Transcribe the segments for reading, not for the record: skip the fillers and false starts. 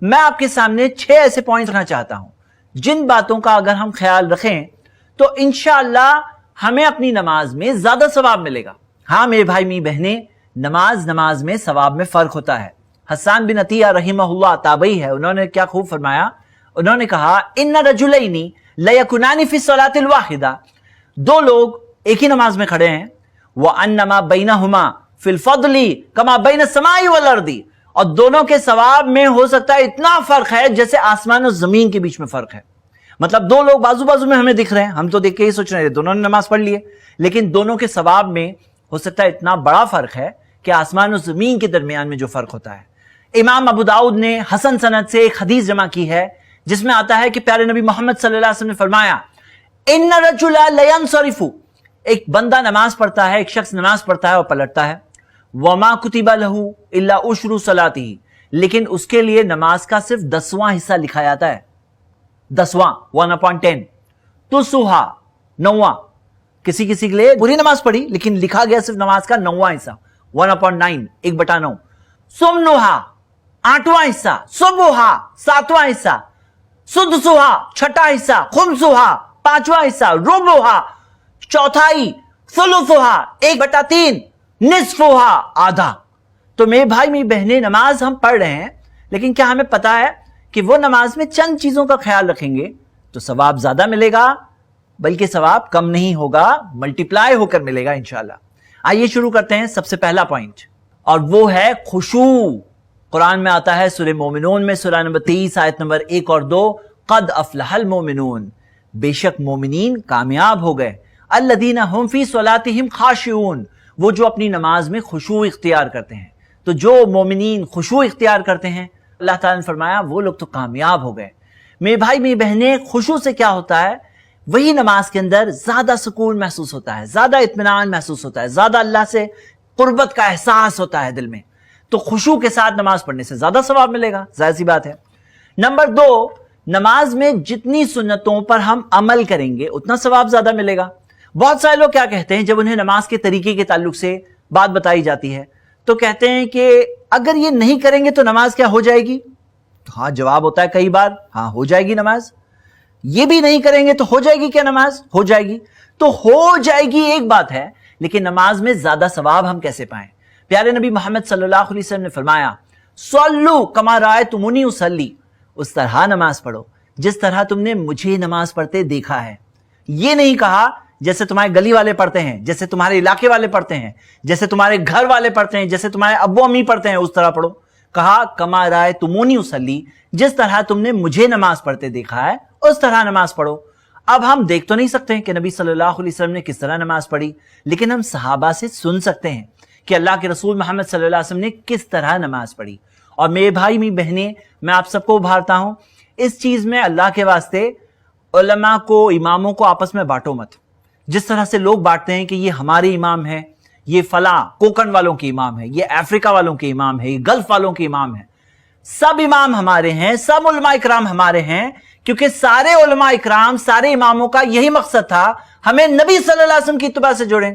میں آپ کے سامنے 6 ایسے پوائنٹ رکھنا چاہتا ہوں جن باتوں کا اگر ہم خیال رکھیں تو انشاءاللہ ہمیں اپنی نماز میں زیادہ ثواب ملے گا۔ ہاں میرے بھائی می بہنیں، نماز میں ثواب میں فرق ہوتا ہے۔ حسان بن عطیہ رحمہ اللہ تابعی ہے، انہوں نے کیا خوب فرمایا، انہوں نے کہا ان رجلین لیکونان فی الصلاۃ الواحدہ، 2 لوگ ایک ہی نماز میں کھڑے ہیں، وانما بینہما فی الفضل کما بین السماء والارض، اور دونوں کے ثواب میں ہو سکتا ہے اتنا فرق ہے جیسے آسمان اور زمین کے بیچ میں فرق ہے۔ مطلب 2 لوگ بازو بازو میں ہمیں دکھ رہے ہیں، ہم تو دیکھ کے ہی سوچ رہے ہیں دونوں نے نماز پڑھ لی ہے، لیکن دونوں کے ثواب میں ہو سکتا ہے اتنا بڑا فرق ہے کہ آسمان اور زمین کے درمیان میں جو فرق ہوتا ہے۔ امام ابو داؤد نے حسن سند سے ایک حدیث جمع کی ہے جس میں آتا ہے کہ پیارے نبی محمد صلی اللہ علیہ وسلم نے فرمایا ان رجل لینصرف، ایک بندہ نماز پڑھتا ہے، ایک شخص نماز پڑھتا ہے اور پلٹتا ہے، وما کتب له الا عشر صلاته، لیکن اس کے لیے نماز کا صرف 10واں حصہ لکھا جاتا ہے، 10واں 1/10، تسوہا 9واں، کسی کے لیے پوری نماز پڑھی لیکن لکھا گیا صرف نماز کا 9واں حصہ 1/9، 1/9، سمنوہا 8واں حصہ، صبحا 7واں حصہ، سدسوہا 6واں حصہ، خمسوہا 5واں حصہ، ربعہا 1/4، ثلثوہا 1/3، نصفوہا آدھا۔ تو میرے بھائی میری بہنیں، نماز ہم پڑھ رہے ہیں لیکن کیا ہمیں پتا ہے کہ وہ نماز میں چند چیزوں کا خیال رکھیں گے تو ثواب زیادہ ملے گا، بلکہ ثواب کم نہیں ہوگا، ملٹیپلائی ہو کر ملے گا انشاءاللہ۔ آئیے شروع کرتے ہیں سب سے پہلا پوائنٹ، اور وہ ہے خشوع۔ قرآن میں آتا ہے سورہ مومنون میں، سورہ نمبر 23 آیت نمبر 1 اور 2، قد افلح المومنون، بے شک مومنین کامیاب ہو گئے، الذین هم فی صلاتہم خاشعون، وہ جو اپنی نماز میں خشوع اختیار کرتے ہیں۔ تو جو مومنین خشوع اختیار کرتے ہیں، اللہ تعالیٰ نے فرمایا وہ لوگ تو کامیاب ہو گئے۔ میرے بھائی میری بہنیں، خشوع سے کیا ہوتا ہے، وہی نماز کے اندر زیادہ سکون محسوس ہوتا ہے، زیادہ اطمینان محسوس ہوتا ہے، زیادہ اللہ سے قربت کا احساس ہوتا ہے دل میں، تو خشوع کے ساتھ نماز پڑھنے سے زیادہ ثواب ملے گا، ظاہر سی بات ہے۔ نمبر 2، نماز میں جتنی سنتوں پر ہم عمل کریں گے اتنا ثواب زیادہ ملے گا۔ بہت سارے لوگ کیا کہتے ہیں جب انہیں نماز کے طریقے کے تعلق سے بات بتائی جاتی ہے تو کہتے ہیں کہ اگر یہ نہیں کریں گے تو نماز کیا ہو جائے گی؟ ہاں جواب ہوتا ہے کئی بار، ہاں ہو جائے گی نماز۔ یہ بھی نہیں کریں گے تو ہو جائے گی کیا نماز؟ ہو جائے گی۔ تو ہو جائے گی ایک بات ہے، لیکن نماز میں زیادہ ثواب ہم کیسے پائیں؟ پیارے نبی محمد صلی اللہ علیہ وسلم نے فرمایا صلو کما رأیتمونی اصلی، اس طرح نماز پڑھو جس طرح تم نے مجھے نماز پڑھتے دیکھا ہے۔ یہ نہیں کہا جیسے تمہارے گلی والے پڑھتے ہیں، جیسے تمہارے علاقے والے پڑھتے ہیں، جیسے تمہارے گھر والے پڑھتے ہیں، جیسے تمہارے ابو امی پڑھتے ہیں اس طرح پڑھو۔ کہا کما رأیتمونی اصلی، جس طرح تم نے مجھے نماز پڑھتے دیکھا ہے اس طرح نماز پڑھو۔ اب ہم دیکھ تو نہیں سکتے ہیں کہ نبی صلی اللہ علیہ وسلم نے کس طرح نماز پڑھی، لیکن ہم صحابہ سے سن سکتے ہیں کہ اللہ کے رسول محمد صلی اللہ علیہ وسلم نے کس طرح نماز پڑھی۔ اور میرے بھائی میری بہنیں، میں آپ سب کو ابھارتا ہوں اس چیز میں، اللہ کے واسطے علماء کو، اماموں کو آپس میں بانٹو مت۔ جس طرح سے لوگ بانٹتے ہیں کہ یہ ہمارے امام ہے، یہ فلاں کوکن والوں کے امام ہے، یہ افریقہ والوں کے امام ہے، یہ گلف والوں کے امام ہے، سب امام ہمارے ہیں، سب علماء اکرام ہمارے ہیں، کیونکہ سارے علماء اکرام، سارے اماموں کا یہی مقصد تھا ہمیں نبی صلی اللہ علیہ وسلم کی اتباع سے جوڑیں۔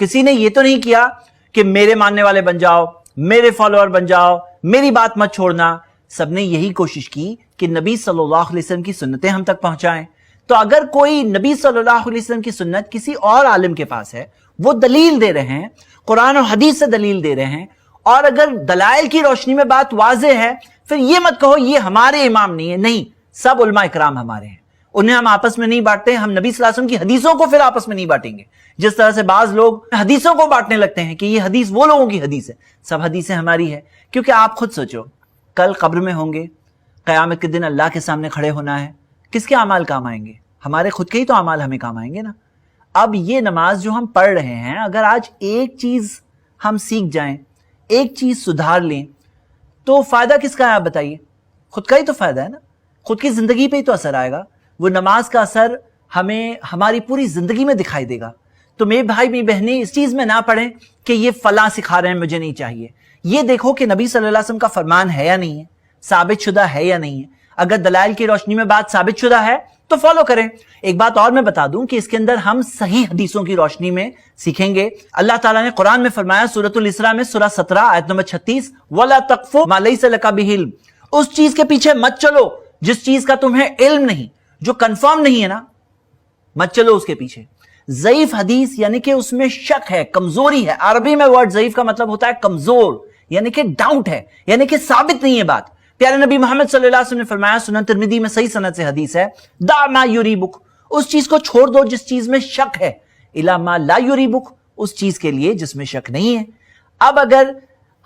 کسی نے یہ تو نہیں کیا کہ میرے ماننے والے بن جاؤ، میرے فالوور بن جاؤ، میری بات مت چھوڑنا۔ سب نے یہی کوشش کی کہ نبی صلی اللہ علیہ وسلم کی سنتیں ہم تک پہنچائیں۔ تو اگر کوئی نبی صلی اللہ علیہ وسلم کی سنت کسی اور عالم کے پاس ہے، وہ دلیل دے رہے ہیں، قرآن اور حدیث سے دلیل دے رہے ہیں، اور اگر دلائل کی روشنی میں بات واضح ہے، پھر یہ مت کہو یہ ہمارے امام نہیں ہے، نہیں، سب علماء اکرام ہمارے ہیں، انہیں ہم آپس میں نہیں بانٹتے۔ ہم نبی صلی اللہ علیہ وسلم کی حدیثوں کو پھر آپس میں نہیں بانٹیں گے، جس طرح سے بعض لوگ حدیثوں کو بانٹنے لگتے ہیں کہ یہ حدیث وہ لوگوں کی حدیث ہے، سب حدیثیں ہماری ہے۔ کیونکہ آپ خود سوچو، کل قبر میں ہوں گے، قیامت کے دن اللہ کے سامنے کھڑے ہونا ہے، کس کے اعمال کام آئیں گے؟ ہمارے خود کے ہی تو اعمال ہمیں کام آئیں گے نا۔ اب یہ نماز جو ہم پڑھ رہے ہیں، اگر آج ایک چیز ہم سیکھ جائیں، ایک چیز سدھار لیں، تو فائدہ کس کا ہے آپ بتائیے؟ خود کا ہی تو فائدہ ہے نا، خود کی زندگی پہ ہی تو اثر آئے گا۔ وہ نماز کا اثر ہمیں ہماری پوری زندگی میں دکھائی دے گا۔ تو میرے بھائی میری بہنیں، اس چیز میں نہ پڑھیں کہ یہ فلاں سکھا رہے ہیں مجھے نہیں چاہیے۔ یہ دیکھو کہ نبی صلی اللہ علیہ وسلم کا فرمان ہے یا نہیں ہے، ثابت شدہ ہے یا نہیں ہے۔ اگر دلائل کی روشنی میں بات ثابت شدہ ہے تو فالو کریں۔ ایک بات اور میں بتا دوں کہ اس کے اندر ہم صحیح حدیثوں کی روشنی میں سیکھیں گے۔ اللہ تعالیٰ نے قرآن میں فرمایا سورۃ الاسراء میں سورہ 17 آیت نمبر 36، وَلَا تَقْفُ مَا لَيْسَ لَكَ بِهِ عِلْمٌ، उस चीज के पीछे मत चलो जिस चीज का तुम्हें इल्म नहीं, जो कंफर्म नहीं है ना, मत चलो उसके पीछे। ज़ईफ हदीस यानी कि उसमें शक है, कमजोरी है। अरबी में वर्ड ज़ईफ का मतलब होता है कमजोर, यानी कि डाउट है, यानी कि साबित नहीं है बात। प्यारे नबी मोहम्मद सल्लल्लाहु अलैहि वसल्लम ने फरमाया, सुनन तिरमिज़ी में सही सनद से हदीस है, दा मा युरीबुक, उस चीज को छोड़ दो जिस चीज में शक है, इला मा ला युरीबुक, उस चीज के लिए जिसमें शक नहीं है। अब अगर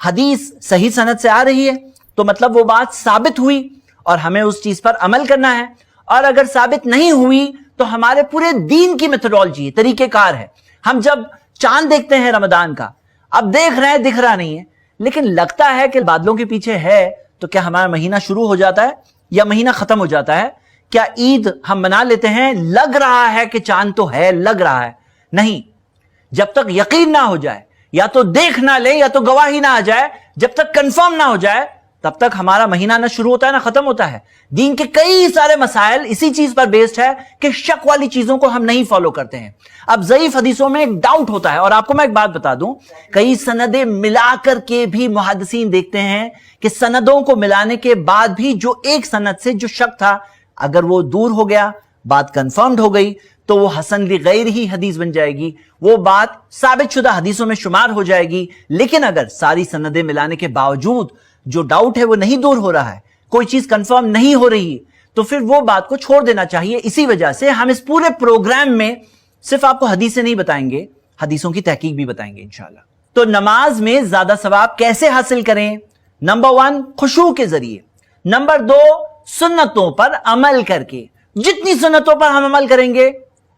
हदीस सही सनद से आ रही है तो मतलब वो बात साबित हुई और हमें उस चीज पर अमल करना है, और अगर साबित नहीं हुई तो हमारे पूरे दीन की मेथोडोलॉजी है, तरीकेकार है। हम जब चांद देखते हैं रमजान का, अब देख रहे हैं, दिख रहा नहीं है, लेकिन लगता है कि बादलों के पीछे है, तो क्या हमारा महीना शुरू हो जाता है या महीना खत्म हो जाता है? क्या ईद हम मना लेते हैं, लग रहा है कि चांद तो है, लग रहा है? नहीं, जब तक यकीन ना हो जाए, या तो देख ना ले या तो गवाही ना आ जाए, जब तक कंफर्म ना हो जाए, तब तक हमारा महीना ना शुरू होता है ना खत्म होता है। दीन के कई सारे मसाइल इसी चीज पर बेस्ड है कि शक वाली चीजों को हम नहीं फॉलो करते हैं। अब ज़ईफ हदीसों में एक डाउट होता है, और आपको मैं एक बात बता दूं, कई सनदें मिलाकर के भी मुहद्दिसीन देखते हैं कि सनदों को मिलाने के बाद भी जो एक सनद से जो शक था, अगर वो दूर हो गया, बात कंफर्म्ड हो गई, तो वो हसन लिगैर ही हदीस बन जाएगी, वो बात साबित शुदा हदीसों में शुमार हो जाएगी। लेकिन अगर सारी सनदें मिलाने के बावजूद जो डाउट है वो नहीं दूर हो रहा है, कोई चीज कंफर्म नहीं हो रही, तो फिर वो बात को छोड़ देना चाहिए। इसी वजह से हम इस पूरे प्रोग्राम में सिर्फ आपको हदीसें नहीं बताएंगे, हदीसों की तहकीक भी बताएंगे इंशाल्लाह। तो नमाज में ज्यादा सवाब कैसे हासिल करें? नंबर 1, खुशू के जरिए। नंबर 2, सुन्नतों पर अमल करके। जितनी सुन्नतों पर हम अमल करेंगे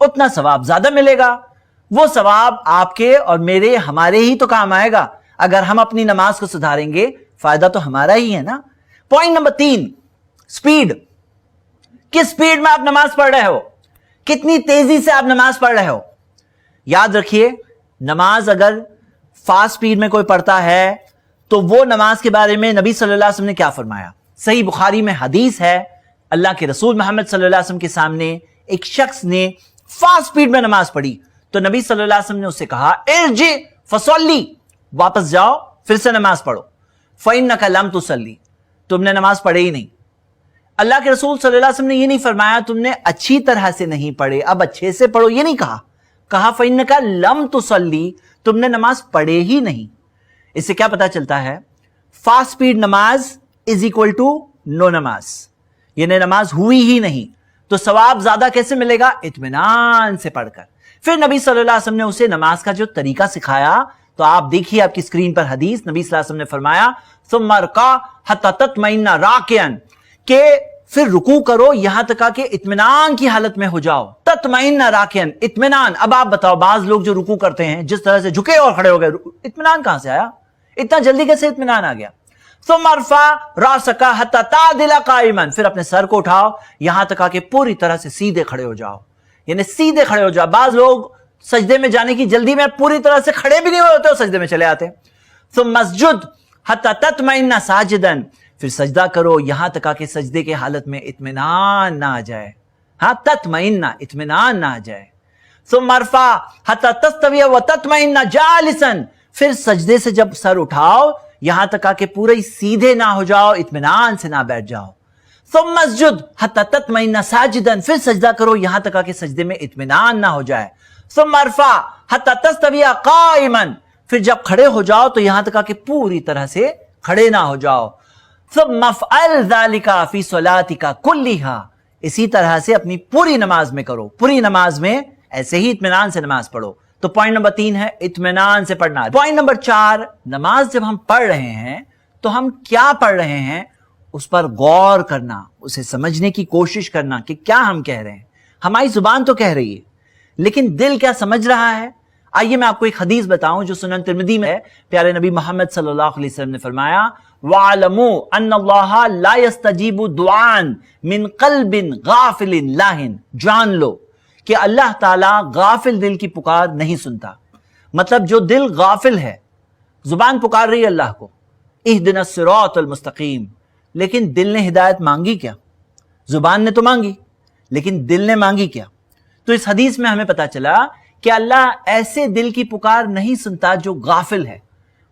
उतना सवाब ज्यादा मिलेगा। वो सवाब आपके और मेरे, हमारे ही तो काम आएगा। अगर हम अपनी नमाज को सुधारेंगे, फायदा तो हमारा ही है ना। Point number 3, speed. किस स्पीड में आप नमाज पढ़ रहे हो, कितनी तेजी से आप नमाज पढ़ रहे हो। याद रखिए, नमाज अगर फास्ट स्पीड में कोई पढ़ता है तो वो नमाज के बारे में नबी सल्लल्लाहु अलैहि वसल्लम ने क्या फरमाया? सही बुखारी में हदीस है, अल्लाह के रसूल मोहम्मद सल्लल्लाहु अलैहि वसल्लम के सामने एक शख्स ने फास्ट स्पीड में नमाज पढ़ी, तो नबी सल्लल्लाहु अलैहि वसल्लम ने उससे कहा, इरजी फसल्ली, वापस जाओ, फिर से नमाज पढ़ो। फ़इन्नका लम तुसल्ली, तुमने नमाज पढ़े ही नहीं। अल्लाह के रसूल सल्लल्लाहु अलैहि वसल्लम ने ये नहीं फरमाया तुमने अच्छी तरह से नहीं पढ़े, अब अच्छे से पढ़ो, ये नहीं कहा फ़इन्नका लम तुसल्ली, तुमने नमाज पढ़े ही नहीं। इससे क्या पता चलता है? फास्ट स्पीड नमाज इज इक्वल टू नो नमाज, यानी नमाज हुई ही नहीं। तो सवाब ज्यादा कैसे मिलेगा? इत्मीनान से पढ़कर। फिर नबी सल्लल्लाहु अलैहि वसल्लम ने उसे नमाज का जो तरीका सिखाया, तो आप देखिए आपकी स्क्रीन पर हदीस, नबी सल्लल्लाहु अलैहि वसल्लम ने फरमाया, सुम्मा रका हत्ता तत्मइन्ना राकियन, के फिर रुकू करो यहां तक कि इत्मीनान की हालत में हो जाओ। तत्मइन्ना राकियन, इत्मीनान। अब आप बताओ, बाज लोग जो रुकू करते हैं, जिस तरह से झुके और खड़े हो गए, इत्मीनान कहां से आया? इतना जल्दी कैसे इत्मीनान आ गया? सुमरफा रासका हत्ता तादिला काइमन, फिर अपने सर को उठाओ यहां तक आके पूरी तरह से सीधे खड़े हो जाओ, यानी सीधे खड़े हो जाओ। बाज लोग सजदे में जाने की जल्दी में पूरी तरह से खड़े भी नहीं होते हो, सजदे में चले आते। तो मस्जुद हत्ता तत्मइन्ना साजिदन, फिर सजदा करो यहां तक आके सजदे के हालत में इत्मीनान ना आ जाए। हाँ, तत्मइन्ना, इत्मीनान ना आ जाए। सुमरफा हत्ता तस्तविया व तत्मइन्ना जालिसन, फिर सजदे से जब सर उठाओ यहां तक आके पूरे सीधे ना हो जाओ, इत्मीनान से ना बैठ जाओ। सुम मस्जुद हत्ता तत्मइन्ना साजिदन, फिर सजदा करो यहां तक आके सजदे में इत्मीनान ना हो जाए। सुम मरफा हत्ता तस्तविया काइमन, फिर जब खड़े हो जाओ तो यहां तक आके पूरी तरह से खड़े ना हो जाओ। सुम मफअल ज़ालिका फी सलातिका कुल्लिहा, इसी तरह से अपनी पूरी नमाज में करो, पूरी नमाज में ऐसे ही इत्मीनान से नमाज पढ़ो। तो पॉइंट नंबर 3 है इत्मीनान से पढ़ना। पॉइंट नंबर 4, नमाज जब हम पढ़ रहे हैं तो हम क्या पढ़ रहे हैं उस पर गौर करना, उसे समझने की कोशिश करना कि क्या हम कह रहे हैं। हमारी जुबान तो कह रही है, लेकिन दिल क्या समझ रहा है? आइए मैं आपको एक हदीस बताऊं जो सुनन तिरमिज़ी में है। प्यारे नबी मोहम्मद सल्लल्लाहु अलैहि वसल्लम ने फरमाया, वालमू अन्नल्लाह ला यस्तजीबु दुआन मिन क़ल्बिन गाफिलिन लाहिन, जान लो कि अल्लाह ताला गाफिल दिल की पुकार नहीं सुनता। मतलब जो दिल गाफिल है, जुबान पुकार रही है अल्लाह को, इहदिनस सिरातल मुस्तकीम, लेकिन दिल ने हिदायत मांगी क्या? जुबान ने तो मांगी, लेकिन दिल ने मांगी क्या? तो इस हदीस में हमें पता चला कि अल्लाह ऐसे दिल की पुकार नहीं सुनता जो गाफिल है।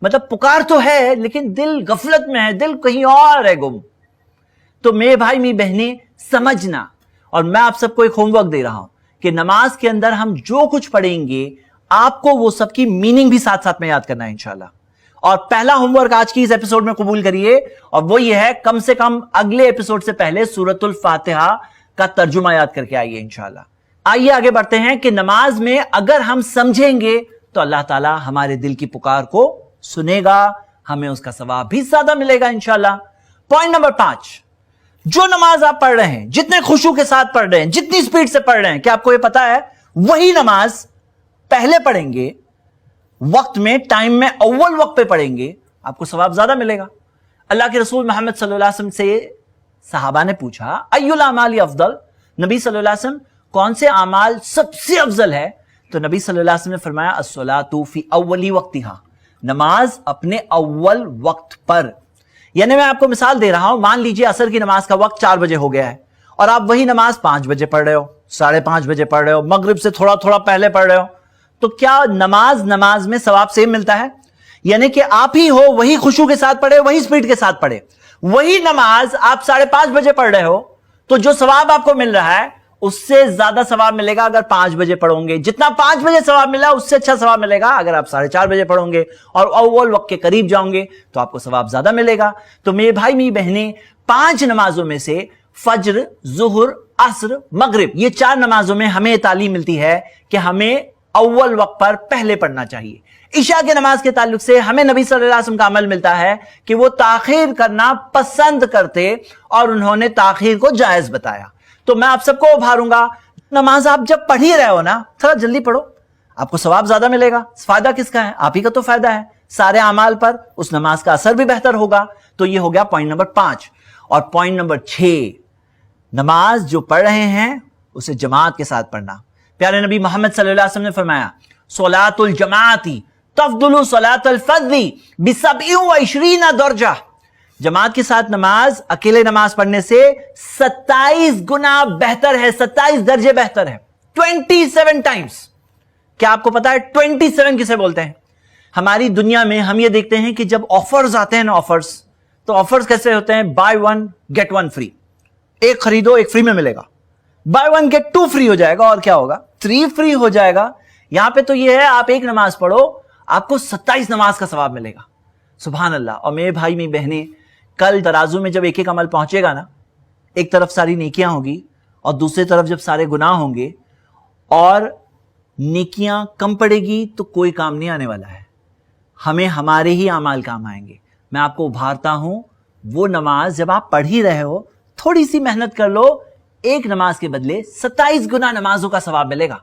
मतलब पुकार तो है लेकिन दिल गफलत में है, दिल कहीं और है गुम। तो मेरे भाई मेरी बहनें समझना, और मैं आप सबको एक होमवर्क दे रहा हूं कि नमाज के अंदर हम जो कुछ पढ़ेंगे आपको वो सबकी मीनिंग भी साथ साथ में याद करना है इंशाल्लाह। और पहला होमवर्क आज की इस एपिसोड में कबूल करिए, और वो ये है कम से कम अगले एपिसोड से पहले सूरतुल फातिहा का तर्जुमा याद करके आइए इंशाल्लाह। आइए आगे बढ़ते हैं कि नमाज में अगर हम समझेंगे तो अल्लाह ताला हमारे दिल की पुकार को सुनेगा, हमें उसका सवाब भी ज्यादा मिलेगा इंशाल्लाह। पॉइंट नंबर 5, जो नमाज आप पढ़ रहे हैं, जितने खुशू के साथ पढ़ रहे हैं, जितनी स्पीड से पढ़ रहे हैं, क्या आपको यह पता है वही नमाज पहले पढ़ेंगे वक्त में, टाइम में, अव्वल वक्त पे पढ़ेंगे, आपको सवाब ज्यादा मिलेगा। अल्लाह के रसूल मोहम्मद सल्लल्लाहु अलैहि वसल्लम से सहाबा ने पूछा, अय्युल अमाली अफदल, नबी सल्लल्लाहु अलैहि वसल्लम कौन से अमाल सबसे अफजल है? तो नबी सल्लल्लाहु अलैहि वसल्लम ने फरमाया, अस्सलातु फी अव्वली वक्तिहा, नमाज अपने अव्वल वक्त पर। यानी मैं आपको मिसाल दे रहा हूं, मान लीजिए असर की नमाज का वक्त 4 बजे हो गया है और आप वही नमाज 5 बजे पढ़ रहे हो, 5:30 बजे पढ़ रहे हो, मगरिब से थोड़ा थोड़ा पहले पढ़ रहे हो, तो क्या नमाज में सवाब सेम मिलता है? यानी कि आप ही हो, वही खुशू के साथ पढ़े, वही स्पीड के साथ पढ़े, वही नमाज आप 5:30 बजे पढ़ रहे हो, तो जो सवाब आपको मिल रहा है उससे ज्यादा सवाब मिलेगा अगर 5 बजे पढ़ोगे। जितना 5 बजे सवाब मिला उससे अच्छा सवाब मिलेगा अगर आप 4:30 बजे पढ़ोगे और अव्वल वक्त के करीब जाओगे तो आपको सवाब ज्यादा मिलेगा। तो मेरे भाई मेरी बहनें, 5 नमाजों में से फज्र, जुहर, असर, मगरिब, ये 4 नमाजों में हमें तालीम मिलती है कि हमें अव्वल वक्त पर पहले पढ़ना चाहिए। इशा के नमाज के ताल्लुक से हमें नबी सल्लल्लाहु अलैहि वसल्लम का अमल मिलता है कि वो ताखीर करना पसंद करते और उन्होंने ताखीर को जायज बताया। तो मैं आप सबको उभारूंगा, नमाज आप जब पढ़ ही रहे हो ना, थोड़ा जल्दी पढ़ो, आपको सवाब ज्यादा मिलेगा। फायदा किसका है? आप ही का तो फायदा है, सारे अमाल पर उस नमाज का असर भी बेहतर होगा। तो ये हो गया पॉइंट नंबर 5। और पॉइंट नंबर 6, नमाज जो पढ़ रहे हैं उसे जमात के साथ पढ़ना। प्यारे नबी मोहम्मद सल्लल्लाहु अलैहि वसल्लम ने फरमाया, सलातुल जमाअती तफदुलु सलातुल फर्दी ब27 दर्जा। जमात के साथ नमाज अकेले नमाज पढ़ने से 27 गुना बेहतर है, 27 दर्जे बेहतर है, 27 टाइम्स। क्या आपको पता है 27 किसे बोलते हैं? हमारी दुनिया में हम ये देखते हैं कि जब ऑफर्स आते हैं ना, ऑफर्स, तो ऑफर्स कैसे होते हैं? बाय 1 गेट 1 फ्री, एक खरीदो एक फ्री में मिलेगा, बाय 1 गेट 2 फ्री हो जाएगा, और क्या होगा? 3 फ्री हो जाएगा। यहां पे तो ये है, आप एक नमाज पढ़ो आपको 27 नमाज का सवाब मिलेगा। सुभान अल्लाह। और मेरे भाई मेरी बहनें, कल तराजू में जब एक एक अमल पहुंचेगा ना, एक तरफ सारी नेकियां होगी और दूसरी तरफ जब सारे गुनाह होंगे, और नेकियां कम पड़ेगी तो कोई काम नहीं आने वाला है, हमें हमारे ही अमाल काम आएंगे। मैं आपको उभारता हूं, वो नमाज जब आप पढ़ ही रहे हो, थोड़ी सी मेहनत कर लो, एक नमाज के बदले 27 गुना नमाजों का सवाब मिलेगा,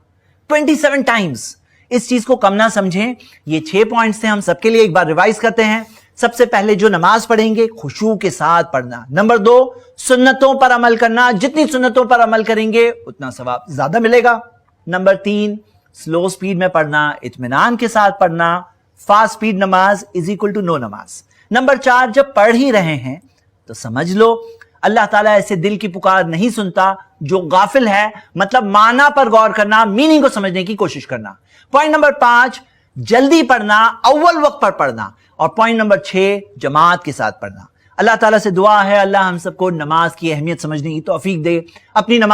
27 टाइम्स। इस चीज को कम ना समझें। ये 6 पॉइंट्स थे, हम सबके लिए एक बार रिवाइज करते हैं। सबसे पहले जो नमाज पढ़ेंगे खुशू के साथ पढ़ना। नंबर 2, सुन्नतों पर अमल करना, जितनी सुन्नतों पर अमल करेंगे उतना सवाब ज्यादा मिलेगा। नंबर 3, स्लो स्पीड में पढ़ना, इत्मीनान के साथ पढ़ना। फास्ट स्पीड नमाज इज इक्वल टू नो नमाज। नंबर 4, जब पढ़ ही रहे हैं तो समझ लो अल्लाह ताला ऐसे दिल की पुकार नहीं सुनता जो गाफिल है, मतलब माना पर गौर करना, मीनिंग को समझने की कोशिश करना। पॉइंट नंबर 5, जल्दी पढ़ना, अव्वल वक्त पर पढ़ना। और पॉइंट नंबर 6, जमात के साथ पढ़ना। अल्लाह ताला से दुआ है अल्लाह हम सबको नमाज की अहमियत समझने की तौफीक दे, अपनी नमाज